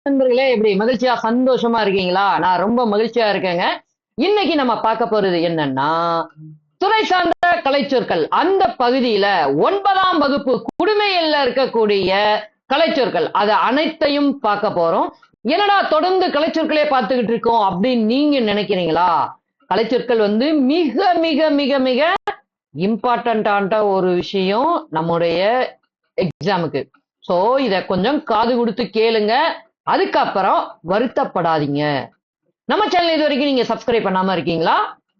நண்பர்களே, எப்படி மகிழ்ச்சியா சந்தோஷமா இருக்கீங்களா? நான் ரொம்ப மகிழ்ச்சியா இருக்கேங்க. இன்னைக்கு நம்ம பார்க்க போறது என்னன்னா, துறை சார்ந்த கலைச்சொற்கள். அந்த பகுதியில 9ஆம் வகுப்பு குடிமையியல்ல இருக்கக்கூடிய கலைச்சொற்கள். அத அனைத்தையும் பார்க்க போறோம். என்னடா தொடர்ந்து கலைச்சொற்களே பார்த்துக்கிட்டு இருக்கோம் அப்படின்னு நீங்க நினைக்கிறீங்களா? கலைச்சொற்கள் வந்து மிக மிக மிக மிக இம்பார்ட்டன்டான ஒரு விஷயம் நம்முடைய எக்ஸாமுக்கு. சோ இத கொஞ்சம் காது கொடுத்து கேளுங்க. அதுக்கப்புறம் வருத்தப்படாதீங்க. நம்ம சேனல் இது வரைக்கும் நீங்க சப்ஸ்கிரைப் பண்ணாம இருக்கீங்களா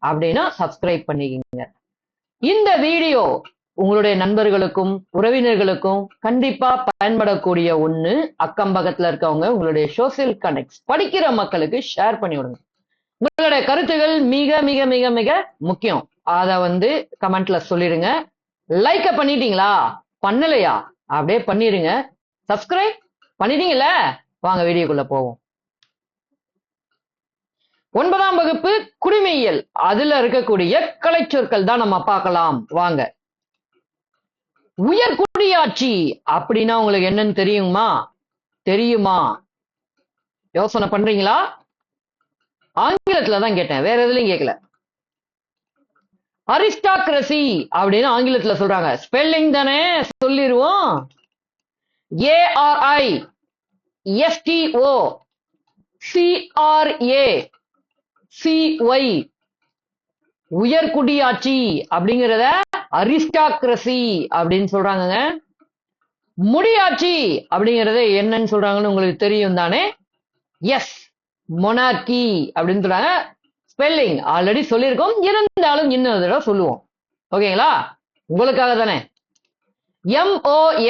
அப்படின்னா சப்ஸ்கிரைப் பண்ணிக்கங்க. இந்த வீடியோ உங்களுடைய நண்பர்களுக்கும் உறவினர்களுக்கும் கண்டிப்பா பயன்படக்கூடிய ஒண்ணு. அக்கம் பக்கத்துல இருக்கவங்க உங்களுடைய சோசியல் கனெக்ட்ஸ் படிக்கிற மக்களுக்கு ஷேர் பண்ணி விடுங்க. உங்களுடைய கருத்துகள் மிக மிக மிக மிக முக்கியம். அத வந்து கமெண்ட்ல சொல்லிடுங்க. லைக்க பண்ணிட்டீங்களா? பண்ணலையா? அப்படியே பண்ணிருங்க. சப்ஸ்கிரைப் பண்ணிட்டீங்கல்ல? வாங்க வீடியோக்குள்ள போவோம். 9ஆம் வகுப்பு குடிமையியல் அதுல இருக்கக்கூடிய கலைச்சொற்கள் தான் நம்ம பார்க்கலாம். வாங்க. உயர்குடியாட்சி அப்படின்னா உங்களுக்கு என்னன்னு தெரியுமா? யோசனை பண்றீங்களா? ஆங்கிலத்துல தான் கேட்டேன், வேற எதுலயும் கேட்கல. அரிஸ்டாக்ரசி அப்படின்னு ஆங்கிலத்துல சொல்றாங்க. ஸ்பெல்லிங் தானே சொல்லிடுவோம். ARISTOCRACY உயர்குடியாட்சி அப்படிங்கறத அரிஸ்டாக்ரசி அப்படின்னு சொல்றாங்க. முடியாட்சி அப்படிங்கறத என்னன்னு சொல்றாங்கன்னு உங்களுக்கு தெரியும் தானே? எஸ், மொனார்கி அப்படின்னு சொல்றாங்க. ஸ்பெல்லிங் ஆல்ரெடி சொல்லியிருக்கோம், இருந்தாலும் இன்னொரு தடவை சொல்லுவோம். ஓகேங்களா? உங்களுக்காக தானே. MONARCHY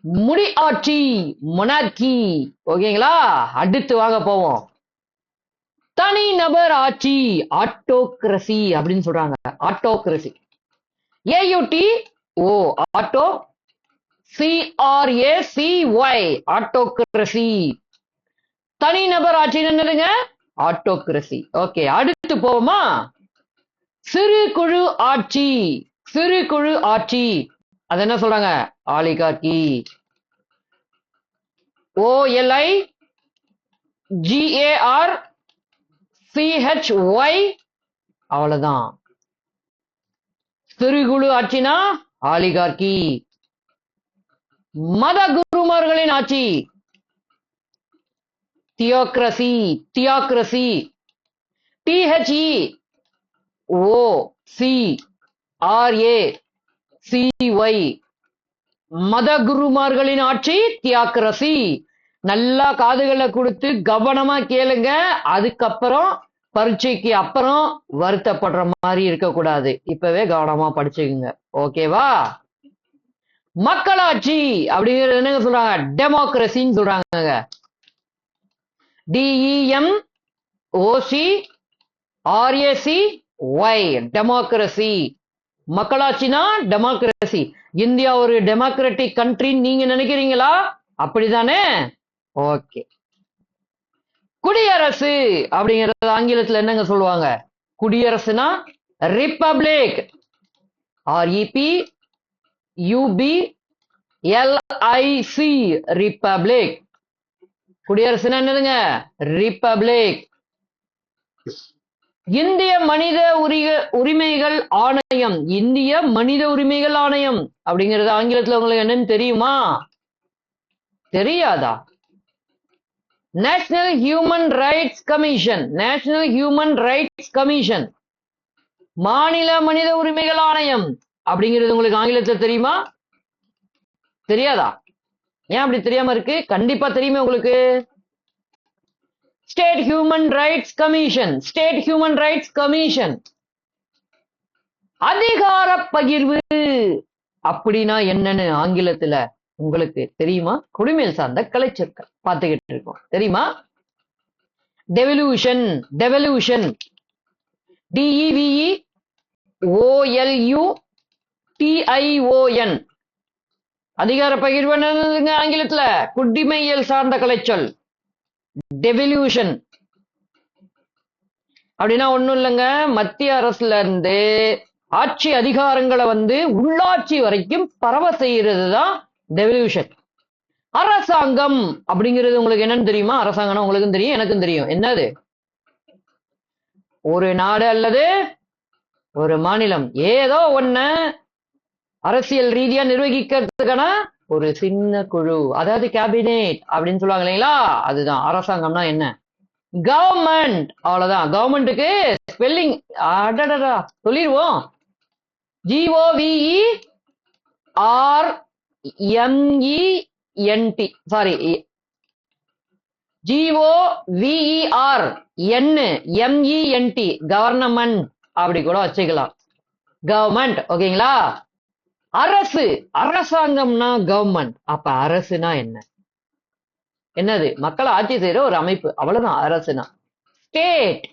முடியாட்சி, மொனார்கி. ஓகேங்களா? அடுத்து வாங்க போவோம். தனி நபர் ஆட்சி, ஆட்டோகிரசி அப்படின்னு சொல்றாங்க. ஆட்டோகிரசி. AUTO auto, CRACY ஆட்டோகிரசி. தனிநபர் ஆட்சி என்னதுங்க? ஆட்டோகிரசி. ஓகே, அடுத்து போவோமா? சிறு குழு ஆட்சி. சிறு குழு ஆட்சி அது என்ன சொல்றாங்க? ஆலிகார்கி. OLIGARCHY அவ்வளவுதான். சிறுகுழு ஆட்சினா ஆலிகார்கி. மத குருமார்களின் ஆட்சி தியோக்ரசி. தியோக்ரசி. THEOCRACY மத குருமார்களின் ஆட்சி தியோக்ரசி. நல்லா காதுகளை கொடுத்து கவனமா கேளுங்க. அதுக்கப்புறம் பரீட்சைக்கு அப்புறம் வருத்தப்படுற மாதிரி இருக்கக்கூடாது. இப்பவே கவனமா படிச்சுக்குங்க. ஓகேவா? மக்களாட்சி அப்படிங்கிறது என்னங்க சொல்றாங்க? டெமோக்ரஸின்னு சொல்றாங்க. DEMOCRACY democracy. மக்களாட்சினா டெமோக்ரஸி. இந்தியா ஒரு டெமோக்ராட்டிக் கண்ட்ரின்னு நீங்க நினைக்கிறீங்களா? அப்படிதானே? ஓகே. குடியரசு அப்படிங்கறது ஆங்கிலத்துல என்னங்க சொல்லுவாங்க? குடியரசுனா ரிப்பப்ளிக். REPUBLIC republic. குடியரசுனா என்னதுங்க? ரிப்பப்ளிக். இந்திய மனித உரிமைகள் ஆணையம். இந்திய மனித உரிமைகள் ஆணையம் அப்படிங்கிறது ஆங்கிலத்துல உங்களுக்கு என்னன்னு தெரியுமா? தெரியாதா? National human rights commission. National human rights commission மாநில மனித உரிமைகள் ஆணையம் அப்படிங்கிறது உங்களுக்கு ஆங்கிலத்துல தெரியுமா? தெரியாதா? ஏன் அப்படி தெரியாம இருக்கு? கண்டிப்பா தெரியுமே உங்களுக்கு. State human rights commission. State human rights commission. அதிகார பகிர்வு அப்படின்னா என்னன்னு ஆங்கிலத்துல உங்களுக்கு தெரியுமா? குடிமையில் சார்ந்த கலைச்சொற்கள் பார்த்துக்கிட்டு இருக்கோம். தெரியுமா? டெவல்யூஷன். டெவல்யூஷன். DEVOLUTION அதிகார பகிர்வு என்னதுங்க ஆங்கிலத்துல? குடிமையியல் சார்ந்த கலைச்சொல் டெவல்யூஷன். அப்படின்னா ஒண்ணும் இல்லைங்க, மத்திய அரசுல இருந்து ஆட்சி அதிகாரங்களை உள்ளாட்சி வரைக்கும் பரவ செய்யறது தான் டெவல்யூஷன். அரசாங்கம் அப்படிங்கிறது உங்களுக்கு என்னன்னு தெரியுமா? அரசாங்கம்னா உங்களுக்கும் தெரியும், எனக்கும் தெரியும். என்னது? ஒரு நாடு அல்லது ஒரு மாநிலம் ஏதோ ஒண்ணு அரசியல் ரீதியா நிர்வகிக்கிறதுக்கான ஒரு சின்ன குழு, அதாவது கேபினெட் அப்படின்னு சொல்லுவாங்க இல்லைங்களா? அதுதான் அரசாங்கம்னா என்ன. கவர்மெண்ட், அவ்வளவுதான். கவர்மெண்ட்டுக்கு ஸ்பெல்லிங் அடடா சொல்லிடுவோம். GOVERMENT, சாரி, GOVERNMENT, கவர்னமெண்ட் அப்படி கூட வச்சுக்கலாம். கவர்மெண்ட், ஓகேங்களா? அரசு, அரசாங்கம்னா கவர்மெண்ட். அப்ப அரசுனா என்ன? என்னது? மக்களை ஆட்சி செய்யற ஒரு அமைப்பு, அவ்வளவுதான் அரசுனா. ஸ்டேட்,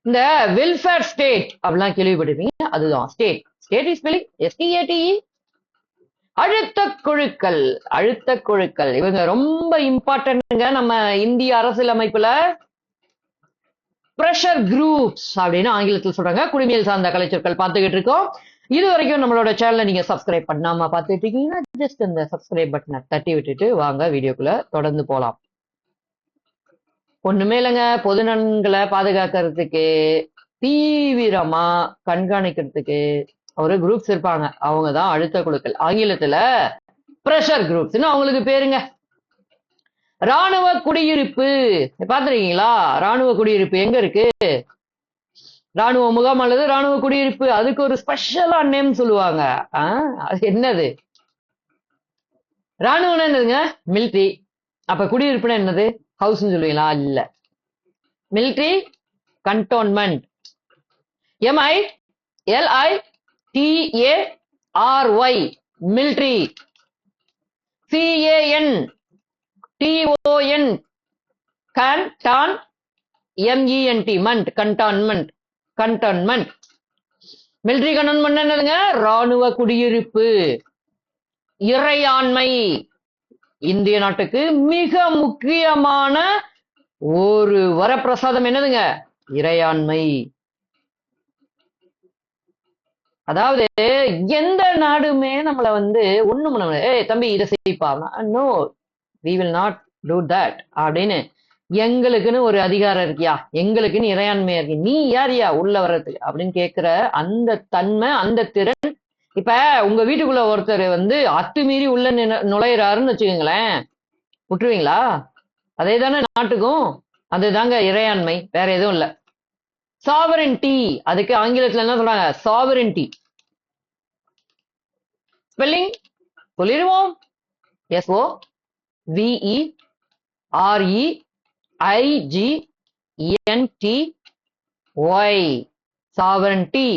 இந்த வெல்ஃபேர் ஸ்டேட் அப்படிலாம் கேள்விப்பட்டிருப்பீங்க, அதுதான் state. State is spelling STATE. அழுத்த குழுக்கள், அழுத்த குழுக்கள் இவங்க ரொம்ப இம்பார்ட்டன்ட்ங்க நம்ம இந்திய அரசியல் அமைப்புல. பிரஷர் குரூப்ஸ் அப்படின்னு ஆங்கிலத்தில் சொல்றாங்க. குடிமையில் சார்ந்த கலைச்சொற்கள் பார்த்துக்கிட்டு இருக்கோம். இது வரைக்கும் நம்மளோட சேனலை நீங்க சப்ஸ்கிரைப் பண்ணாம பார்த்துட்டு இருக்கீங்கன்னா ஜஸ்ட் இந்த சப்ஸ்கிரைப் பட்டனை தட்டி விட்டுட்டு வாங்க வீடியோக்குள்ள தொடர்ந்து போலாம். ஒண்ணுமே இல்லைங்க, பொது நலன்களை பாதுகாக்கிறதுக்கு தீவிரமா கண்காணிக்கிறதுக்கு ஒரு குரூப்ஸ் இருப்பாங்க, அவங்க தான் அழுத்த குழுக்கள். ஆங்கிலத்துல பிரஷர் குரூப்ஸ்னு அவங்களுக்கு பேருங்க. ராணுவ குடியிருப்பு பாத்துருக்கீங்களா? ராணுவ குடியிருப்பு எங்க இருக்கு? ராணுவ முகாம் அல்லது ராணுவ குடியிருப்பு, அதுக்கு ஒரு ஸ்பெஷலா நேம் சொல்லுவாங்க. அது என்னது? ராணுவம் என்னதுங்க? மிலிட்ரி. அப்ப குடியிருப்புனா என்னது? ஹவுஸ் சொல்லுவீங்களா? இல்ல, military cantonment. MILITARY, military. CANTON, கண்டான். MENT, மண்ட், கண்டான்மெண்ட். கண்டோன்மெண்ட். மிலிட்ரி கண்டோன்மெண்ட் என்னதுங்க? ராணுவ குடியிருப்பு. இறையாண்மை, இந்திய நாட்டுக்கு மிக முக்கியமான ஒரு வரப்பிரசாதம் என்னதுங்க? இறையாண்மை. அதாவது எந்த நாடுமே நம்மள ஒண்ணும் பண்ண முடியாது. தம்பி இதை செய்ப்பா, no we will not do that அப்படின்னு எங்களுக்குன்னு ஒரு அதிகாரம் இருக்கியா, எங்களுக்குன்னு இறையாண்மையா இருக்கு, நீ யாரியா உள்ள வர்றதுக்கு அப்படின்னு கேட்கிற அந்த தன்மை, அந்த திறன். இப்ப உங்க வீட்டுக்குள்ள ஒருத்தர் அத்துமீறி உள்ள நுழையிறாருன்னு வச்சுக்கோங்களேன், விட்டுருவீங்களா? அதே தானே நாட்டுக்கும், அதுதாங்க இறையாண்மை, வேற எதுவும் இல்ல. சாவரின்டி, அதுக்கு ஆங்கிலத்துல என்ன சொல்றாங்க? சாவரின்டி. ஸ்பெல்லிங் சொல்லிடுவோம். SOVEREIGNTY, சாவரின்டி.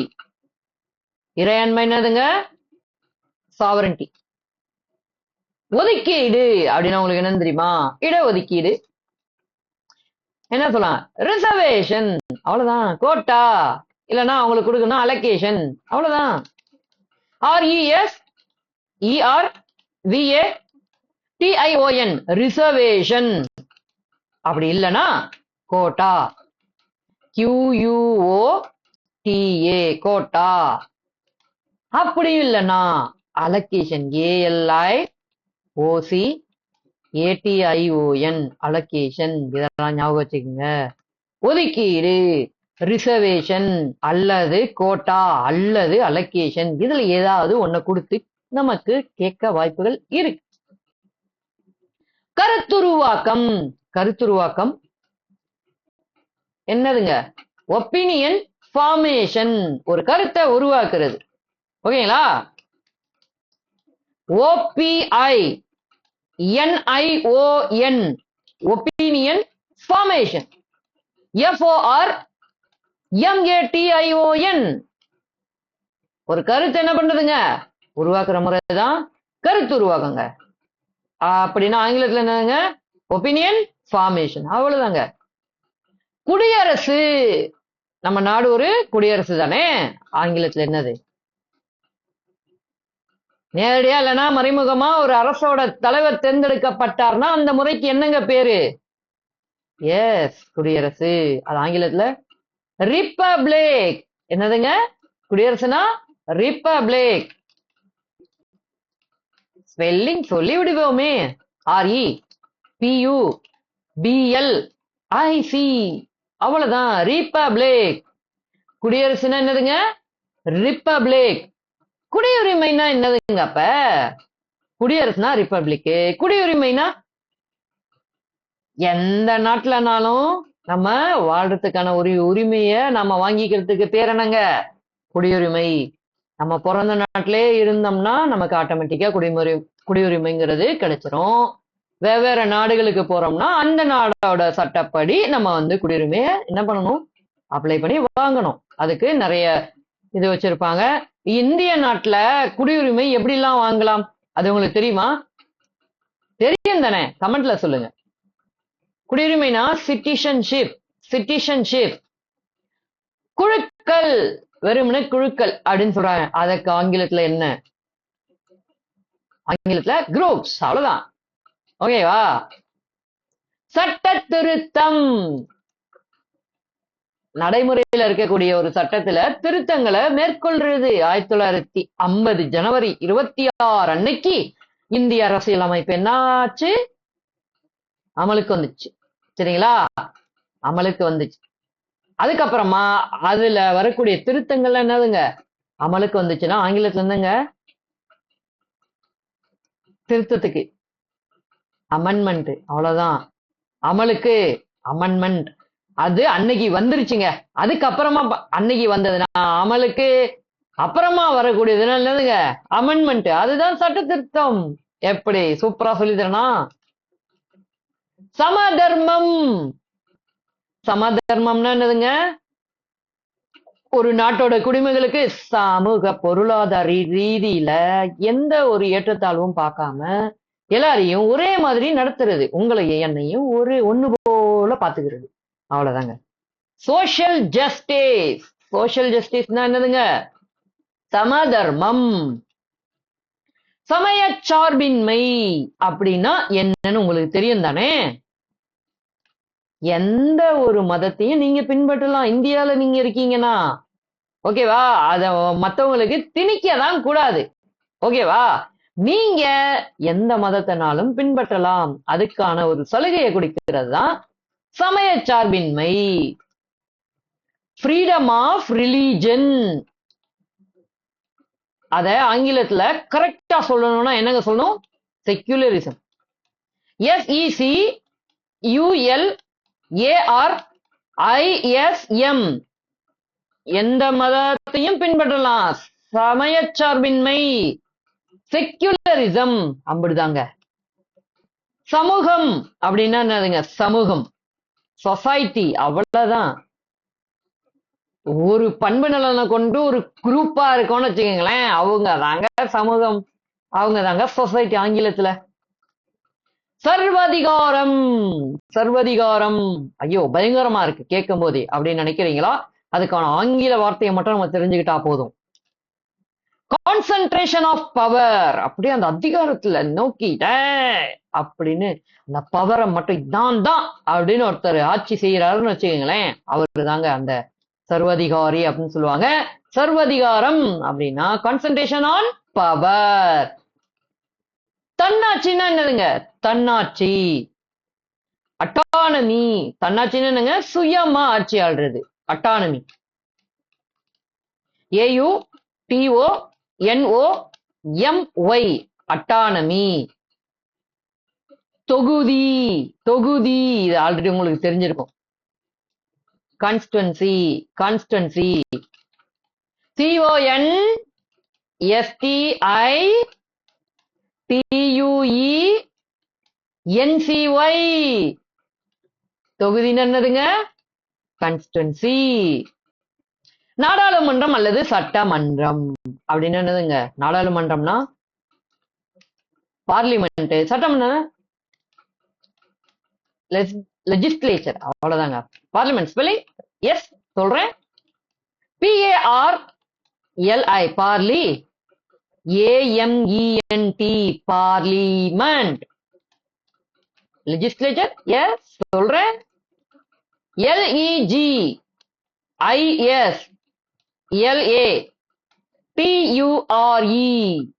இறையாண்மை என்னதுங்க? சாவரின்டி. ஒதுக்கீடு அப்படின்னா உங்களுக்கு என்னன்னு தெரியுமா? இடஒதுக்கீடு. என்ன சொல்லலாம்? ரிசர்வேஷன், அவ்வளவுதான். கோட்டா, இல்லைன்னா அவங்களுக்கு கொடுக்கணும் அலோகேஷன், அவ்வளவுதான். RESERVATION, reservation. அப்படி இல்லைன்னா கோட்டா. QUOTA, quota. அப்படி இல்லைன்னா அலோகேஷன். ALIOCATION, allocation. இதெல்லாம் ஞாபகம் வச்சுக்கோங்க. ஒதுக்கீடு, ரிசர்வேஷன் அல்லது கோட்டா அல்லது அலோகேஷன், இதுல ஏதாவது ஒண்ணு கொடுத்து நமக்கு கேட்க வாய்ப்புகள் இருக்கு. கருத்துருவாக்கம், கருத்துருவாக்கம் என்னதுங்க? ஒப்பீனியன் ஃபார்மேஷன், ஒரு கருத்தை உருவாக்குறது. ஓகேங்களா? OPINION, opinion formation. FORMATION, ஒரு கருத்து என்ன பண்றதுங்க? உருவாக்குற முறைதான் கருத்து உருவாக்குங்க. அப்படின்னா ஆங்கிலத்துல என்னதுங்க? ஒப்பீனியன் ஃபார்மேஷன், அவ்வளவுதாங்க. குடியரசு, நம்ம நாடு ஒரு குடியரசு தானே. ஆங்கிலத்துல என்னது? நேரடியா இல்லைன்னா மறைமுகமா ஒரு அரசோட தலைவர் தேர்ந்தெடுக்கப்பட்டார்னா அந்த முறைக்கு என்னங்க பேரு? எஸ், குடியரசு. அது ஆங்கிலத்துல ரிப்பப்ளிக். என்னதுங்க? குடியரசுனா ரிப்பப்ளிக். ஸ்பெல்லிங் சொல்லி விடுவோமே. RE PU BL IC. அவ்வளவுதான். ரிப்பப்ளிக். குடியரசுனா என்னதுங்க? ரிப்பப்ளிக். குடியுரிமைனா என்னதுங்க? அப்ப குடியரசுனா ரிப்பப்ளிக், குடியுரிமைனா எந்த நாட்டுலனாலும் நம்ம வாழ்றதுக்கான ஒரு உரிமைய நம்ம வாங்கிக்கிறதுக்கு பேர் என்னங்க? குடியுரிமை. நம்ம பிறந்த நாட்டிலே இருந்தோம்னா நமக்கு ஆட்டோமேட்டிக்கா குடியுரிமைங்கிறது கிடைச்சிரும். வெவ்வேறு நாடுகளுக்கு போறோம்னா அந்த நாடோட சட்டப்படி நம்ம குடியுரிமையை என்ன பண்ணணும்? அப்ளை பண்ணி வாங்கணும். அதுக்கு நிறைய இது வச்சிருப்பாங்க. இந்திய நாட்டுல குடியுரிமை எப்படிலாம் வாங்கலாம்? அது உங்களுக்கு தெரியுமா? தெரியும் தானே? கமெண்ட்ல சொல்லுங்க. குடியுரிமைனா சிட்டிசன்ஷிப். சிட்டிசன்ஷிப். குழுக்கள், வெறுமனே குழுக்கள் அப்படின்னு சொல்றாங்க. அதுக்கு ஆங்கிலத்துல என்ன? ஆங்கிலத்துல குரூப்ஸ். அவ்வளவுதான். ஓகேவா? சட்ட திருத்தம். நடைமுறையில இருக்கக்கூடிய ஒரு சட்டத்துல திருத்தங்களை மேற்கொள்றது. 1950 ஜனவரி 26 அன்னைக்கு இந்திய அரசியலமைப்பு என்னாச்சு? அமலுக்கு வந்துச்சு. சரிங்களா? அமலுக்கு வந்துச்சு. அதுக்கப்புறமா அதுல வரக்கூடிய திருத்தங்கள் என்னதுங்க? அமலுக்கு வந்துச்சுன்னா ஆங்கிலத்துல இருந்துங்க திருத்தத்துக்கு அமெண்ட்மெண்ட். அவ்வளவுதான். அமலுக்கு அமெண்ட்மெண்ட். அது அன்னைக்கு வந்துருச்சுங்க. அதுக்கப்புறமா அன்னைக்கு வந்ததுன்னா அமலுக்கு அப்புறமா வரக்கூடியது என்னதுங்க? அமெண்ட்மெண்ட். அதுதான் சட்ட திருத்தம். எப்படி சூப்பரா சொல்லி தரனா? சமதர்மம். சமதர்மம்னா என்னதுங்க? ஒரு நாட்டோட குடிமக்களுக்கு சமூக பொருளாதார ரீதியில எந்த ஒரு ஏற்றத்தாழ்வும் பார்க்காம எல்லாரையும் ஒரே மாதிரி நடத்துறது. உங்களையும் என்னையும் ஒண்ணு போல பாத்துக்கிறது. அவ்வளவுதாங்க. Social justice. சோஷியல் ஜஸ்டிஸ்னா என்னதுங்க? சமதர்மம். சமயச்சார்பின்மை அப்படின்னா என்னன்னு உங்களுக்கு தெரியும் தானே? எந்த ஒரு மதத்தையும் நீங்க பின்பற்றலாம். இந்தியால நீங்க இருக்கீங்கன்னா ஓகேவா? அத மத்தவங்களுக்கு திணிக்கதான் கூடாது. ஓகேவா? நீங்க எந்த மதத்தினாலும் பின்பற்றலாம். அதுக்கான ஒரு சலுகையை கொடுக்கிறது தான் சமயச்சார்பின்மை. Freedom of religion. அத ஆங்கிலத்துல கரெக்டா சொல்லணும்னா என்னங்க சொல்லணும்? செக்யூலரிசம். SECULARISM. எந்த மதத்தையும் பின்பற்றலாம். சமயச்சார்பின்மை. செக்யூலரிசம். அப்படிதாங்க. சமூகம் அப்படின்னா என்னதுங்க? சமூகம், சொசைட்டி. அவ்வளவுதான். ஒரு பண்பு நலனை கொண்டு ஒரு குரூப்பா இருக்கோம்னு வச்சுக்கோங்களேன், அவங்க தாங்க சமூகம், அவங்க தாங்க சொசைட்டி ஆங்கிலத்துல. சர்வதிகாரம். சர்வதிகாரம் ஐயோ பயங்கரமா இருக்கு கேட்கும் போதே அப்படின்னு நினைக்கிறீங்களா? அதுக்கான ஆங்கில வார்த்தையை மட்டும் நம்ம தெரிஞ்சுக்கிட்டா போதும். Concentration of power. அப்படியே அந்த அதிகாரத்துல நோக்கி அப்படின்னு அந்த பவரை மட்டும் தான் தான் அப்படின்னு ஒருத்தர் ஆட்சி செய்யறாருன்னு வச்சுக்கோங்களேன், அவரு தாங்க அந்த சர்வதிகாரி அப்படின்னு சொல்லுவாங்க. சர்வதிகாரம் அப்படின்னா கான்சென்ட்ரேஷன் ஆன் பவர். தன்னாட்சின்னா என்னதுங்க? தன்னாட்சி. அட்டானமி. தன்னாட்சின்னு என்னங்க? சுயமா ஆட்சி ஆள்றது. அட்டானமி. AUTONOMY. அட்டானமி. தொகுதி. தொகுதி இது ஆல்ரெடி உங்களுக்கு தெரிஞ்சிருக்கும். கான்ஸ்டுவன்சி. கான்ஸ்டுவன்சி. CONSTITUENCY. தொகுதின்னு என்னதுங்க? கான்ஸ்டுவன்சி. நாடாளுமன்றம் அல்லது சட்டமன்றம் அப்படின்னு என்னதுங்க? நாடாளுமன்றம்னா பார்லிமெண்ட், சட்டமன்றம் லெஜிஸ்லேச்சர். அவ்வளவுதாங்க. பார்லிமெண்ட் ஸ்பெல்லிங் எஸ் சொல்றேன். PARLI பார்லி. AMENT parliament. லெஜிஸ்லேச்சர் எஸ் சொல்றேன். LEGISLA TURE.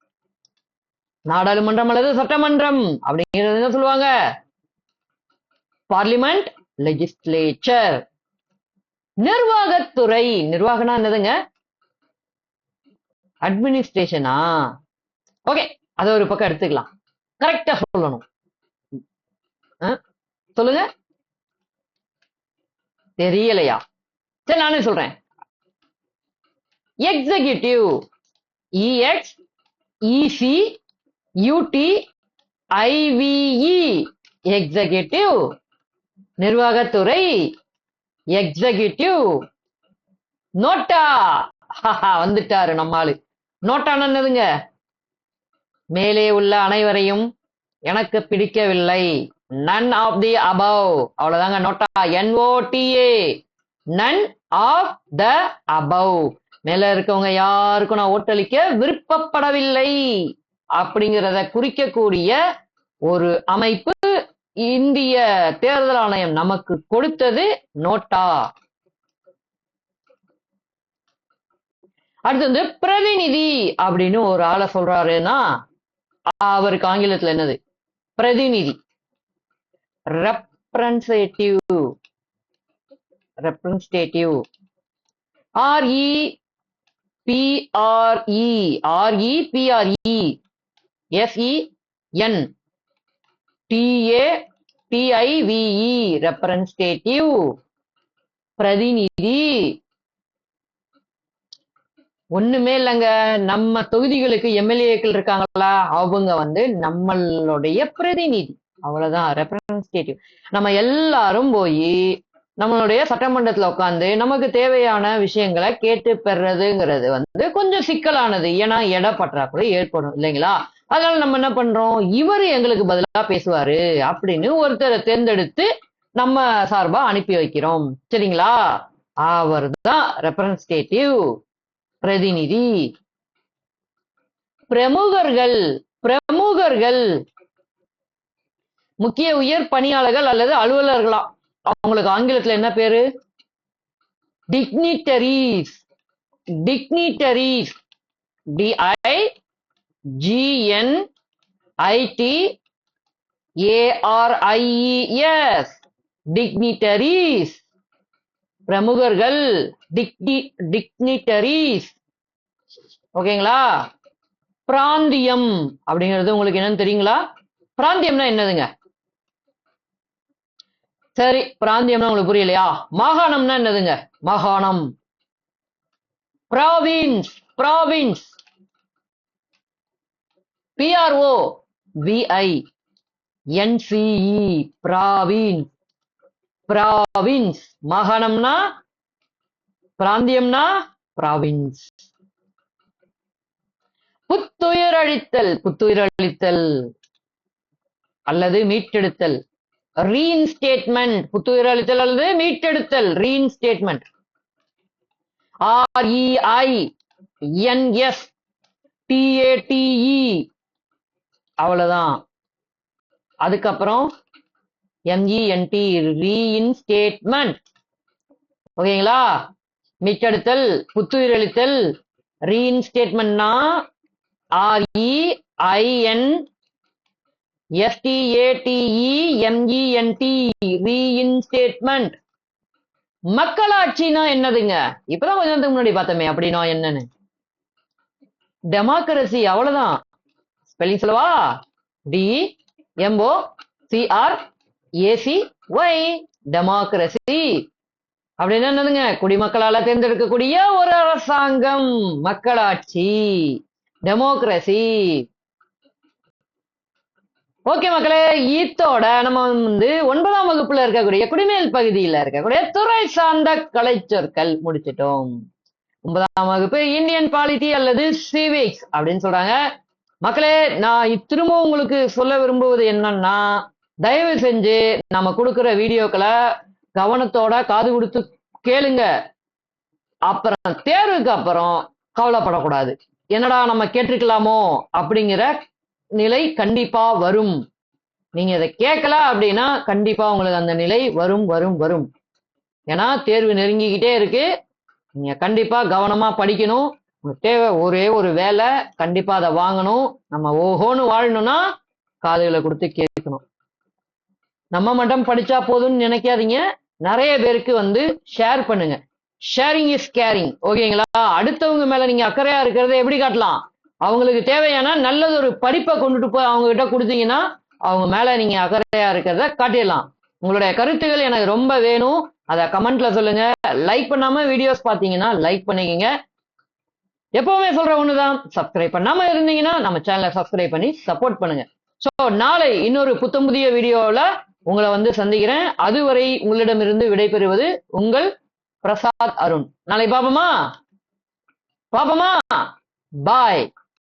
நாடாளுமன்றம் அல்லது சட்டமன்றம் அப்படிங்கிறது என்ன சொல்லுவாங்க? Parliament, legislature. நிர்வாகத்துறை, நிர்வாகம்னா என்னதுங்க? அட்மினிஸ்ட்ரேஷனா? ஓகே, அத ஒரு பக்கம் எடுத்துக்கலாம். கரெக்டா சொல்லணும். சொல்லுங்க. தெரியலையா? சரி, நானே சொல்றேன். Executive, EXECUTIVE, executive. நிர்வாகத்துறை, எக்ஸிகியூட்டிவ். நோட்டா, வந்துட்டாரு நம்மாளு. நோட்டான என்னதுங்க? மேலே உள்ள அனைவரையும் எனக்கு பிடிக்கவில்லை. None of the above. அவ்வளவுதாங்க NOTA. NOTA, none of the above. மேல இருக்கவங்க யாருக்கும் நான் ஓட்டளிக்க விருப்பப்படவில்லை அப்படிங்கிறத குறிக்கக்கூடிய ஒரு அமைப்பு இந்திய தேர்தல் ஆணையம் நமக்கு கொடுத்தது நோட்டா. அடுத்து வந்து பிரதிநிதி அப்படின்னு ஒரு ஆளை சொல்றாருன்னா அவருக்கு ஆங்கிலத்துல என்னது? பிரதிநிதி. Representative. Representative. REPRE SENTATIVE, representative. பிரதிநிதி. ஒண்ணுமே இல்லைங்க, நம்ம தொகுதிகளுக்கு எம்எல்ஏக்கள் இருக்காங்களா, அவங்க வந்து நம்மளுடைய பிரதிநிதி. அவ்வளவுதான், ரெப்ரசன்டேட்டிவ். நம்ம எல்லாரும் போய் நம்மளுடைய சட்டமன்றத்துல உட்காந்து நமக்கு தேவையான விஷயங்களை கேட்டு பெறதுங்கிறது வந்து கொஞ்சம் சிக்கலானது. ஏன்னா இட பற்றாக்குறை ஏற்படும் இல்லைங்களா? அதனால நம்ம என்ன பண்றோம், இவரு எங்களுக்கு பதிலா பேசுவாரு அப்படின்னு ஒருத்தரை தேர்ந்தெடுத்து நம்ம சார்பா அனுப்பி வைக்கிறோம். சரிங்களா? அவர் தான் ரெப்ரசன்டேட்டிவ், பிரதிநிதி. பிரமுகர்கள். பிரமுகர்கள் முக்கிய உயர் பணியாளர்கள் அல்லது அலுவலர்களா, அவங்களுக்கு ஆங்கிலத்துல என்ன பேரு? டிக்னிட்டரிஸ். டிக்னிட்டரிஸ். DIGNITARIES, dignitaries. பிரமுகர்கள், டிக்னிட்டரிஸ். ஓகேங்களா? பிராந்தியம் அப்படிங்கிறது உங்களுக்கு என்னன்னு தெரியுங்களா? பிராந்தியம்னா என்னதுங்க? சரி, பிராந்தியம்னா உங்களுக்கு புரியலையா? மாகாணம்னா என்னதுங்க? மாகாணம். Province. Province. PROVINCE, province. Province. மாகாணம்னா, பிராந்தியம்னா ப்ராவின்ஸ். புத்துயிரளித்தல். புத்துயிரளித்தல் அல்லது மீட்டெடுத்தல். ரீஇன்ஸ்டேட்மெண்ட். புத்துயிரளித்தல் அல்லது மீட்டெடுத்தல். ரீஇன்ஸ்டேட்மெண்ட். REINSTATE, அவ்வளவுதான். அதுக்கப்புறம் MENT, ரீஇன்ஸ்டேட்மெண்ட். ஓகேங்களா? மீட்டெடுத்தல், புத்துயிரளித்தல். ரீஇன்ஸ்டேட்மெண்ட்னா REINSTATEMENT, ரீஇன்ஸ்டேட்மெண்ட். மக்களாட்சினா என்னதுங்க? இப்பதான் கொஞ்ச நேரத்துக்கு முன்னாடி பார்த்தோமே அப்படின்னா என்னன்னு. டெமோக்ரசி. அவ்வளவுதான். ஸ்பெல்லிங் சொல்லவா? DEMOCRACY, democracy. அப்படின்னா என்னதுங்க? குடிமக்களால தேர்ந்தெடுக்கக்கூடிய ஒரு அரசாங்கம். மக்களாட்சி, டெமோக்ரசி. ஓகே மக்களே, ஈத்தோட நம்ம வந்து 9ஆம் வகுப்புல இருக்கக்கூடிய குடிமேல் பகுதியில இருக்கக்கூடிய துறை சார்ந்த கலைச்சொற்கள் முடிச்சிட்டோம். 9ஆம் வகுப்பு இந்தியன் பாலிட்டி அல்லது சிவிக்ஸ் அப்படின்னு சொல்றாங்க. மக்களே, நான் திரும்ப உங்களுக்கு சொல்ல விரும்புவது என்னன்னா, தயவு செஞ்சு நம்ம கொடுக்கிற வீடியோக்களை கவனத்தோட காது கொடுத்து கேளுங்க. அப்புறம் தேர்வுக்கு அப்புறம் கவலைப்படக்கூடாது. என்னடா நம்ம கேட்டிருக்கலாமோ அப்படிங்கிற நிலை கண்டிப்பா வரும். நீங்க இதை கேட்கல அப்படின்னா கண்டிப்பா உங்களுக்கு அந்த நிலை வரும் வரும் வரும். ஏன்னா தேர்வு நெருங்கிக்கிட்டே இருக்கு. நீங்க கண்டிப்பா கவனமா படிக்கணும். தேவை ஒரே ஒரு வேலை, கண்டிப்பா அதை வாங்கணும். நம்ம ஓஹோன்னு வாழணும்னா காதுகளை கொடுத்து கேட்கணும். நம்ம மட்டும் படிச்சா போதும்னு நினைக்காதீங்க. நிறைய பேருக்கு வந்து ஷேர் பண்ணுங்க. Sharing is caring. ஓகேங்களா? அடுத்தவங்க மேல நீங்க அக்கறையா இருக்கிறத எப்படி காட்டலாம்? அவங்களுக்கு தேவையான நல்லது ஒரு படிப்பை கொண்டுட்டு போய் அவங்க கிட்ட கொடுத்தீங்கன்னா அவங்க மேல நீங்க அக்கறையா இருக்கிறத காட்டிடலாம். உங்களுடைய கருத்துகள் எனக்கு ரொம்ப வேணும். அதை கமெண்ட்ல சொல்லுங்க. லைக் பண்ணாம வீடியோஸ் பாத்தீங்கன்னா லைக் பண்ணிக்கங்க. எப்பவுமே சொல்ற ஒண்ணுதான், சப்ஸ்கிரைப் பண்ணாம இருந்தீங்கன்னா நம்ம சேனலை சப்ஸ்கிரைப் பண்ணி சப்போர்ட் பண்ணுங்க. சோ நாளை இன்னொரு புத்தம் புதிய வீடியோல உங்களை வந்து சந்திக்கிறேன். அதுவரை உங்களிடமிருந்து விடைபெறுவது உங்கள் பிரசாத் அருண். நாளை பாப்போமா? பாய்.